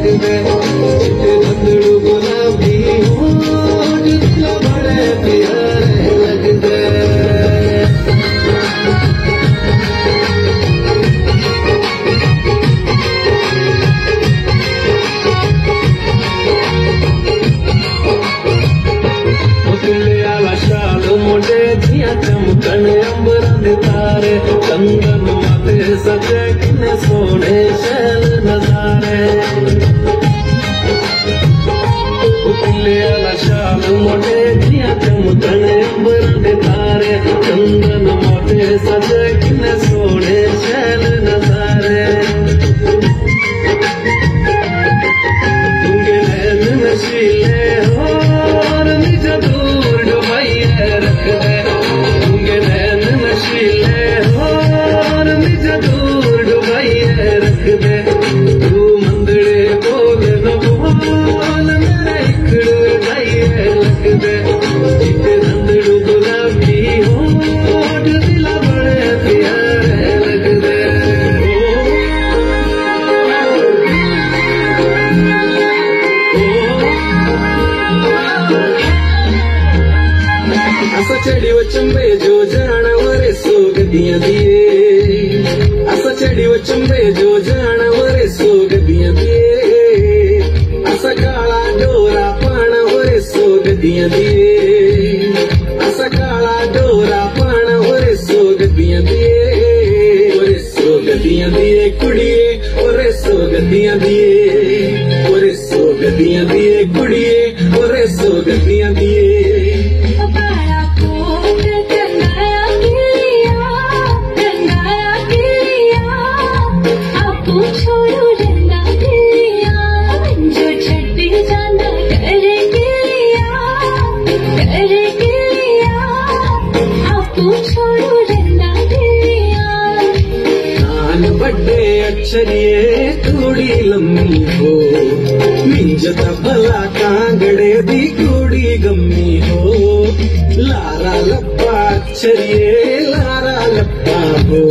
लगदे चिट्टे धंधड़ू गुलाबी होठ दिल बड़े प्यारे लगदे मुंडे दिया चमकन अंबरां दे तारे कंगन माथे सजे किन्ने सोने शैल नजारे उतले आला शाल मुंडे दिया चमकन अंबरां दे तारे कंगन माथे सजे किन्ने सोने शैल नजारे तुंगे नैन नशीले और निज दूर डुबाइए रख दे तुंगे नैन नशीले और निज दूर डुबाइए रख दे तू मंदड़े बोल न बोल मेरे इकड़ गाइए लग दे चिट्टे धंधड़ू गुलाबी होठ दिल बड़े प्यारे लग दे असा चढ़ी वो चंबे जो जानवरे सो गद्दियां दिए असा चढ़ी वो चंबे जो जानवरे सो गद्दियां दिए असा काला डोरा पाना वरे सो गद्दियां दिए असा काला डोरा पाना वरे सो गद्दियां दिए वरे सो गद्दियां दिए कुड़िए वरे सो गद्दियां दिए वरे सो गद्दियां दिए कुड़िए वरे सो गद्दियां दिए बड़े अक्षरिए कुड़ी लम्मी हो मिंजता भला कांगड़े दी कुड़ी गम्मी हो लारा लप्पा अक्षरिए लारा लप्पा हो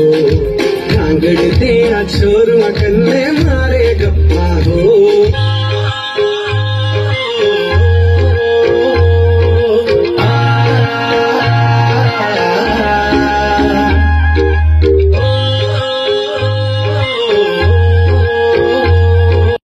कांगड़े दिया छोरुआ कन्ने मारे गप्पा हो